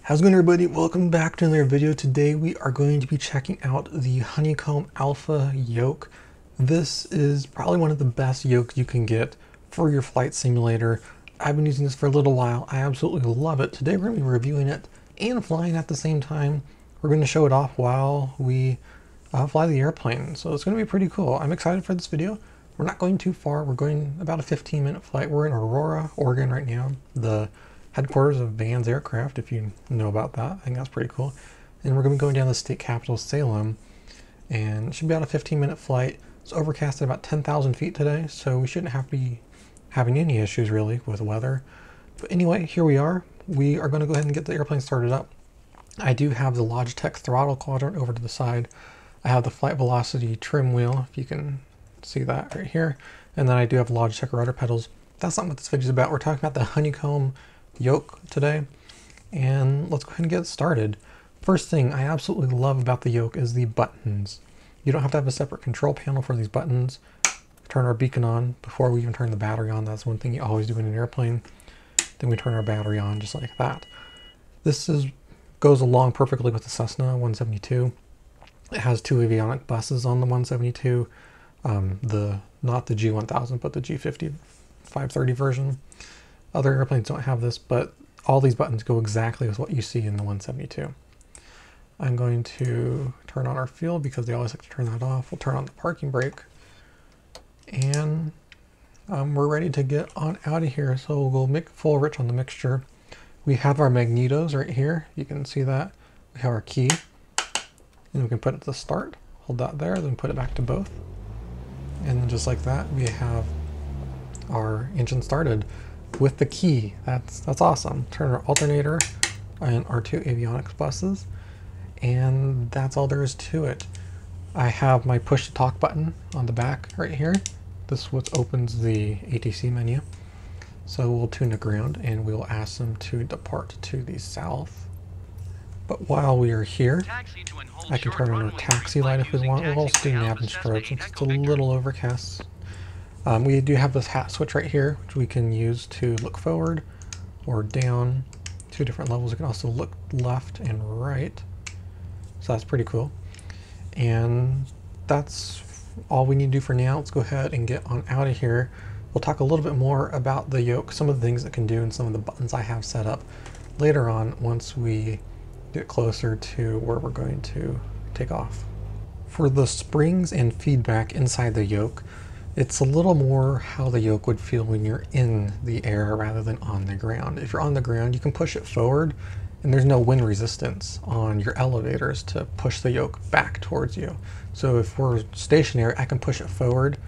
How's it going, everybody? Welcome back to another video. Today we are going to be checking out the Honeycomb Alpha yoke. This is probably one of the best yokes you can get for your flight simulator. I've been using this for a little while. I absolutely love it. Today we're going to be reviewing it and flying at the same time. We're going to show it off while we fly the airplane. So it's going to be pretty cool. I'm excited for this video. We're not going too far. We're going about a 15-minute flight. We're in Aurora, Oregon right now. The headquarters of Van's Aircraft, if you know about that. I think that's pretty cool. And we're going to be going down to the state capital, Salem, and it should be about a 15-minute flight. It's overcast at about 10,000 feet today, so we shouldn't have to be having any issues really with weather. But anyway, here we are. We are going to go ahead and get the airplane started up. I do have the Logitech throttle quadrant over to the side. I have the flight velocity trim wheel, if you can see that right here. And then I do have Logitech rudder pedals. That's not what this video is about. We're talking about the Honeycomb yoke today, and let's go ahead and get started. First thing I absolutely love about the yoke is the buttons. You don't have to have a separate control panel for these buttons. Turn our beacon on before we even turn the battery on. That's one thing you always do in an airplane. Then we turn our battery on just like that. This goes along perfectly with the Cessna 172. It has two avionic buses on the 172. Not the G1000, but the G50 530 version. Other airplanes don't have this, but all these buttons go exactly with what you see in the 172. I'm going to turn on our fuel because they always like to turn that off. We'll turn on the parking brake, and we're ready to get on out of here. So we'll make full rich on the mixture. We have our magnetos right here. You can see that. We have our key, and we can put it to start. Hold that there, then put it back to both. And then just like that, we have our engine started with the key. That's awesome. Turn our alternator and our two avionics buses, and that's all there is to it. I have my push to talk button on the back right here. This is what opens the ATC menu. So we'll tune the ground and we'll ask them to depart to the south. But while we are here, I can turn on our taxi light if we want. We'll also do nav and strobe since it's a little overcast. We do have this hat switch right here, which we can use to look forward or down, two different levels. We can also look left and right. So that's pretty cool. And that's all we need to do for now. Let's go ahead and get on out of here. We'll talk a little bit more about the yoke, some of the things it can do, and some of the buttons I have set up later on once we get closer to where we're going to take off. For the springs and feedback inside the yoke, it's a little more how the yoke would feel when you're in the air rather than on the ground. If you're on the ground, you can push it forward, and there's no wind resistance on your elevators to push the yoke back towards you. So if we're stationary, I can push it forward,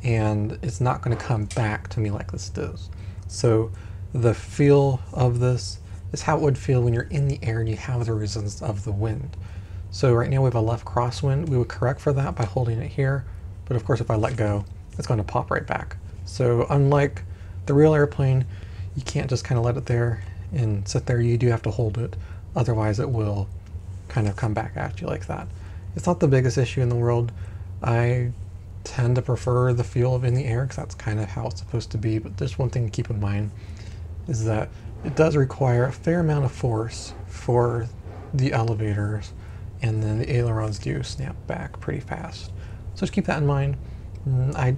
and it's not going to come back to me like this does. So the feel of this is how it would feel when you're in the air and you have the resistance of the wind. So right now we have a left crosswind. We would correct for that by holding it here, but of course if I let go, it's going to pop right back. So unlike the real airplane, you can't just kind of let it there and sit there. You do have to hold it, otherwise it will kind of come back at you like that. It's not the biggest issue in the world. I tend to prefer the feel of in the air because that's kind of how it's supposed to be, but there's one thing to keep in mind is that it does require a fair amount of force for the elevators, and then the ailerons do snap back pretty fast. So just keep that in mind. I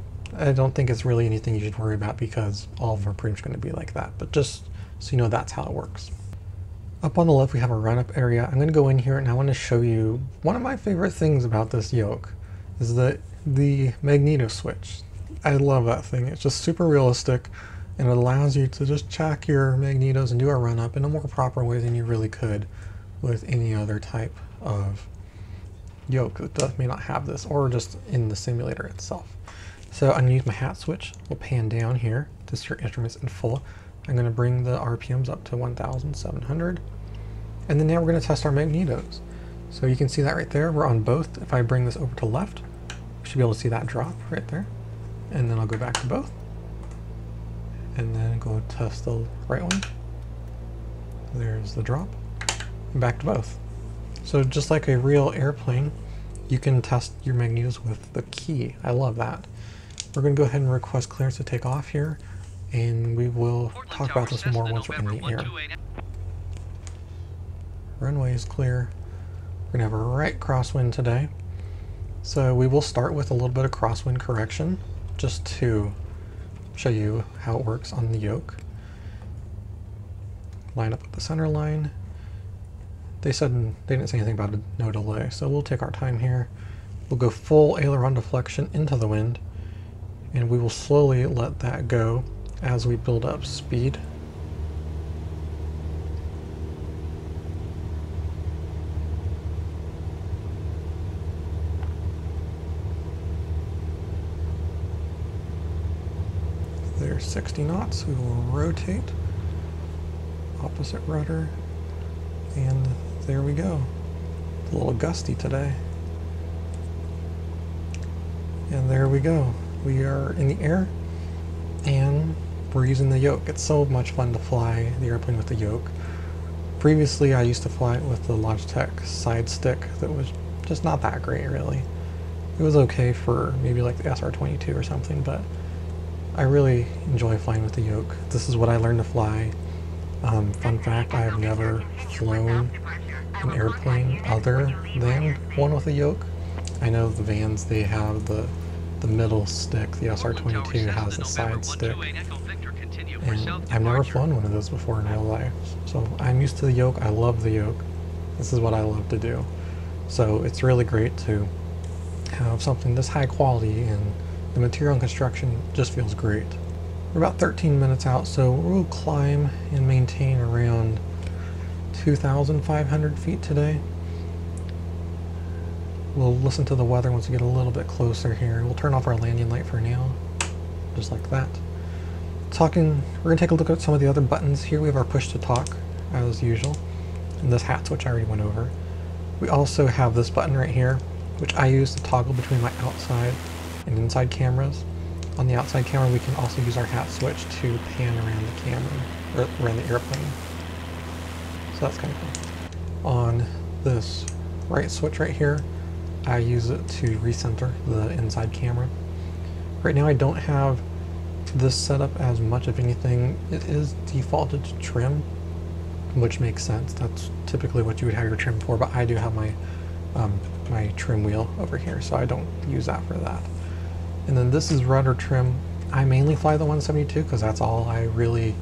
don't think it's really anything you should worry about because all of them are pretty much going to be like that, but just so you know that's how it works. Up on the left we have a run-up area. I'm going to go in here and I want to show you one of my favorite things about this yoke is the Magneto Switch. I love that thing. It's just super realistic, and it allows you to just check your magnetos and do a run-up in a more proper way than you really could with any other type of yoke that may not have this, or just in the simulator itself. So I'm going to use my hat switch. We'll pan down here to see your instruments in full. I'm going to bring the RPMs up to 1,700. And then now we're going to test our magnetos. So you can see that right there. We're on both. If I bring this over to left, we should be able to see that drop right there. And then I'll go back to both. And then go test the right one. There's the drop. And back to both. So just like a real airplane, you can test your magnetos with the key. I love that. We're going to go ahead and request clearance to take off here, and we will talk about this more once we're in the air. runway is clear. We're going to have a right crosswind today. So we will start with a little bit of crosswind correction just to show you how it works on the yoke. Line up at the center line. They didn't say anything about a no delay, so we'll take our time here. We'll go full aileron deflection into the wind, and we will slowly let that go as we build up speed. There's 60 knots. We will rotate opposite rudder, and there we go. It's a little gusty today. And there we go. We are in the air and we're using the yoke. It's so much fun to fly the airplane with the yoke. Previously I used to fly it with the Logitech side stick that was just not that great really. It was okay for maybe like the SR-22 or something, but I really enjoy flying with the yoke. This is what I learned to fly. Fun fact, I have never flown an airplane other than one with a yoke. I know the Vans, they have the middle stick, the SR-22 has a side stick, and I've never flown one of those before in real life. So I'm used to the yoke, I love the yoke. This is what I love to do. So it's really great to have something this high quality, and the material and construction just feels great. We're about 13 minutes out, so we'll climb and maintain around 2,500 feet today. We'll listen to the weather once we get a little bit closer here. We'll turn off our landing light for now, just like that. We're going to take a look at some of the other buttons. Here we have our push to talk, as usual, and this hat switch I already went over. We also have this button right here, which I use to toggle between my outside and inside cameras. On the outside camera, we can also use our hat switch to pan around the camera, or around the airplane. So that's kind of cool. On this right switch right here, I use it to recenter the inside camera. Right now I don't have this set up as much of anything. It is defaulted to trim, which makes sense. That's typically what you would have your trim for, but I do have my my trim wheel over here, so I don't use that for that. And then this is rudder trim. I mainly fly the 172 because that's all I really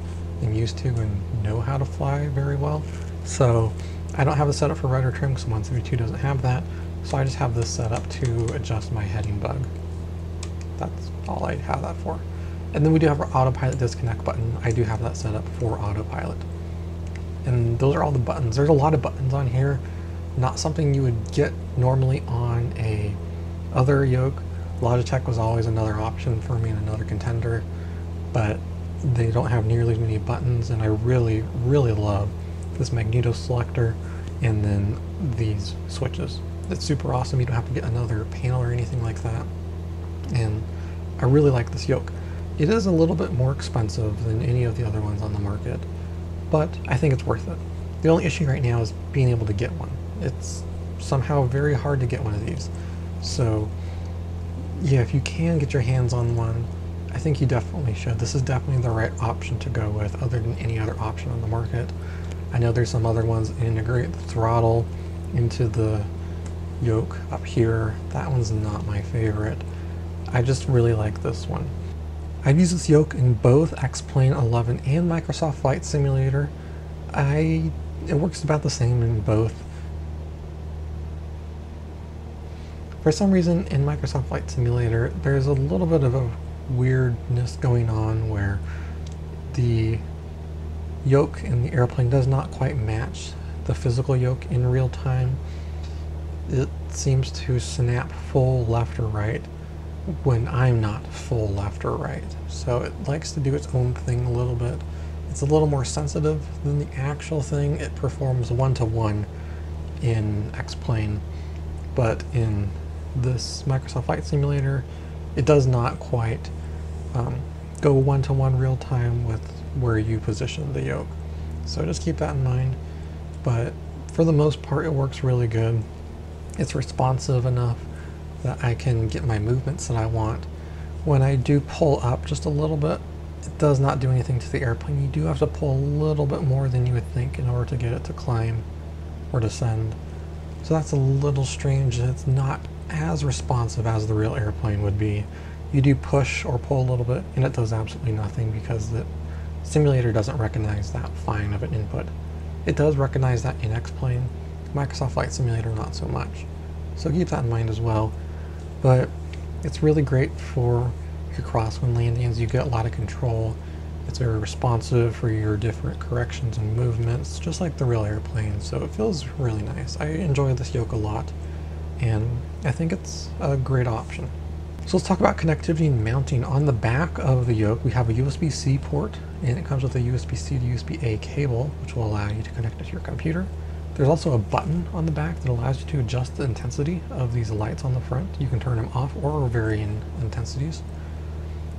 am used to and know how to fly very well. So I don't have a setup for rudder trim because 172 doesn't have that. So I just have this set up to adjust my heading bug. That's all I have that for. And then we do have our autopilot disconnect button. I do have that set up for autopilot. And those are all the buttons. There's a lot of buttons on here. Not something you would get normally on a other yoke. Logitech was always another option for me and another contender, but they don't have nearly as many buttons, and I really, really love this Magneto selector and then these switches. It's super awesome. You don't have to get another panel or anything like that, and I really like this yoke. It is a little bit more expensive than any of the other ones on the market, but I think it's worth it. The only issue right now is being able to get one. It's somehow very hard to get one of these. So yeah, if you can get your hands on one, I think you definitely should. This is definitely the right option to go with other than any other option on the market. I know there's some other ones that integrate the throttle into the yoke up here. That one's not my favorite. I just really like this one. I've used this yoke in both X-Plane 11 and Microsoft Flight Simulator. It works about the same in both. For some reason in Microsoft Flight Simulator, there's a little bit of a weirdness going on where the yoke in the airplane does not quite match the physical yoke in real time. It seems to snap full left or right when I'm not full left or right. So it likes to do its own thing a little bit. It's a little more sensitive than the actual thing. It performs one-to-one in X-Plane, but in this Microsoft Flight Simulator, it does not quite go one-to-one real time with where you position the yoke. So just keep that in mind. But for the most part, it works really good. It's responsive enough that I can get my movements that I want. When I do pull up just a little bit, it does not do anything to the airplane. You do have to pull a little bit more than you would think in order to get it to climb or descend. So that's a little strange. It's not as responsive as the real airplane would be. You do push or pull a little bit and it does absolutely nothing because the simulator doesn't recognize that fine of an input. It does recognize that in X-Plane, Microsoft Flight Simulator not so much. So keep that in mind as well. But it's really great for your crosswind landings. You get a lot of control. It's very responsive for your different corrections and movements, just like the real airplane, so it feels really nice. I enjoy this Yoke a lot, and I think it's a great option. So let's talk about connectivity and mounting. On the back of the Yoke, we have a USB-C port, and it comes with a USB-C to USB-A cable, which will allow you to connect it to your computer. There's also a button on the back that allows you to adjust the intensity of these lights on the front. You can turn them off or vary in intensities.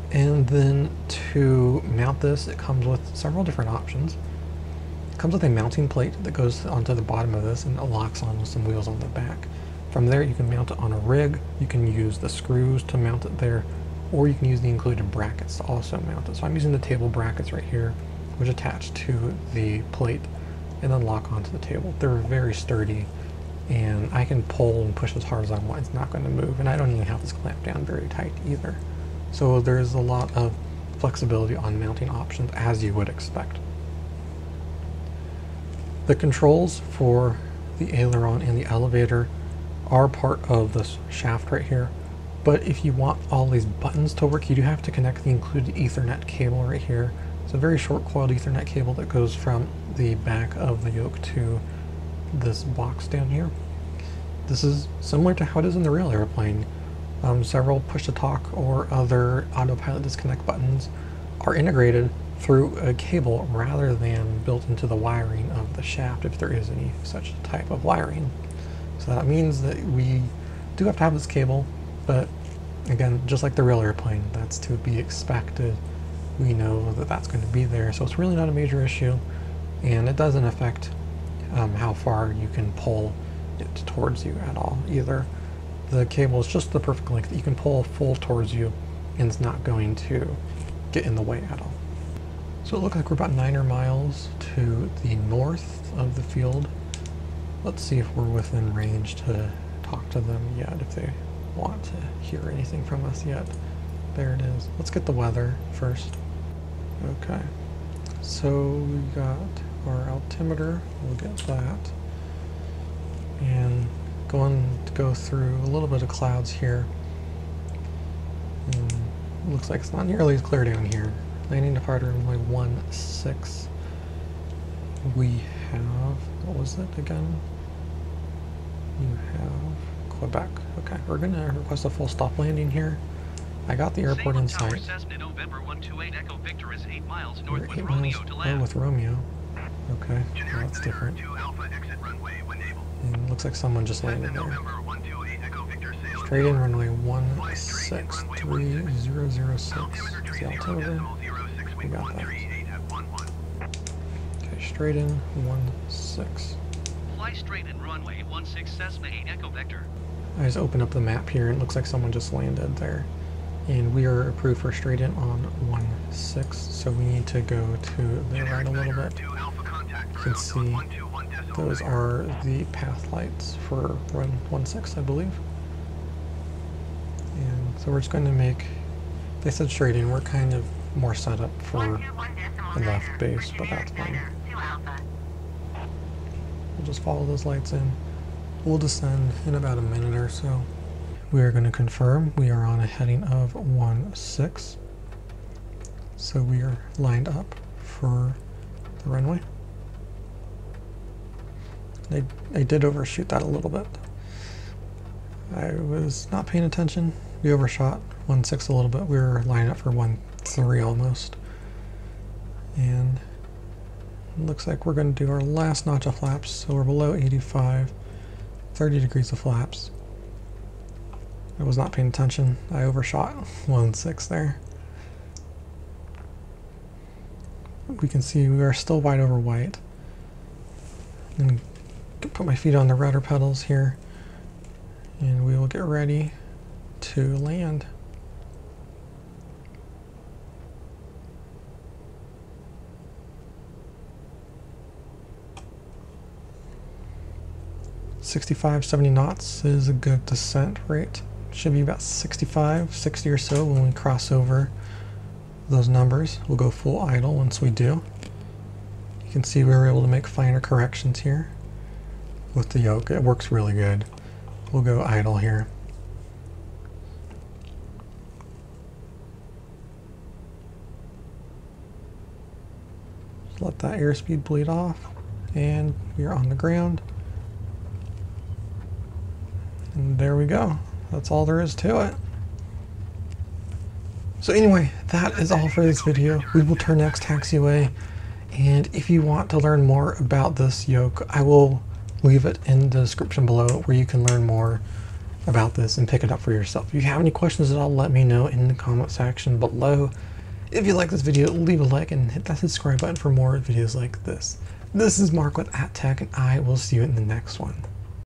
And then to mount this, it comes with several different options. It comes with a mounting plate that goes onto the bottom of this and it locks on with some wheels on the back. From there you can mount it on a rig, you can use the screws to mount it there, or you can use the included brackets to also mount it. So I'm using the table brackets right here, which attach to the plate and then lock onto the table. They're very sturdy and I can pull and push as hard as I want. It's not going to move, and I don't even have this clamped down very tight either. So there's a lot of flexibility on mounting options, as you would expect. The controls for the aileron and the elevator are part of this shaft right here, but if you want all these buttons to work, you do have to connect the included Ethernet cable right here. It's a very short coiled Ethernet cable that goes from the back of the Yoke to this box down here. This is similar to how it is in the real airplane. Several push-to-talk or other autopilot disconnect buttons are integrated through a cable rather than built into the wiring of the shaft, if there is any such type of wiring. So that means that we do have to have this cable, but again, just like the real airplane, that's to be expected. We know that that's going to be there, so it's really not a major issue, and it doesn't affect how far you can pull it towards you at all either. The cable is just the perfect length that you can pull full towards you and it's not going to get in the way at all. So it looks like we're about 9 miles to the north of the field. Let's see if we're within range to talk to them yet, if they want to hear anything from us yet. There it is. Let's get the weather first. Okay, so we got our altimeter, we'll get that. And going to go through a little bit of clouds here. And it looks like it's not nearly as clear down here. Landing departure runway 16. We have, what was it again? You have Quebec. Okay, we're going to request a full stop landing here. I got the airport in sight. We're 8 miles with Romeo. Okay, well, that's different. And it looks like someone just landed there. Straight in runway 163006. Is the altimeter? We got that. Okay, straight in 16. Fly straight in runway 16 Cessna 8 Echo Vector. I just opened up the map here and it looks like someone just landed there. And we are approved for straight in on 16, so we need to go to the right a little bit. You can see those are the path lights for run 16, I believe. And so we're just going to make, they said straight in, we're kind of more set up for the left base, but that's fine. We'll just follow those lights in. We'll descend in about a minute or so. We are going to confirm we are on a heading of 16. So we are lined up for the runway. I did overshoot that a little bit. I was not paying attention. We overshot 16 a little bit. We were lining up for 13 almost. And it looks like we're going to do our last notch of flaps. So we're below 85, 30 degrees of flaps. I was not paying attention. I overshot 16 there. We can see we are still wide over white. And put my feet on the rudder pedals here, and we will get ready to land. 65, 70 knots is a good descent rate. Should be about 65, 60 or so when we cross over those numbers. We'll go full idle once we do. You can see we were able to make finer corrections here with the yoke. It works really good. We'll go idle here. Just let that airspeed bleed off, and we're on the ground. And there we go. That's all there is to it. So anyway, that is all for this video. We will turn next taxiway, and if you want to learn more about this yoke, I will leave it in the description below where you can learn more about this and pick it up for yourself. If you have any questions at all, let me know in the comment section below. If you like this video, leave a like and hit that subscribe button for more videos like this. This is Mark with @Tech, and I will see you in the next one.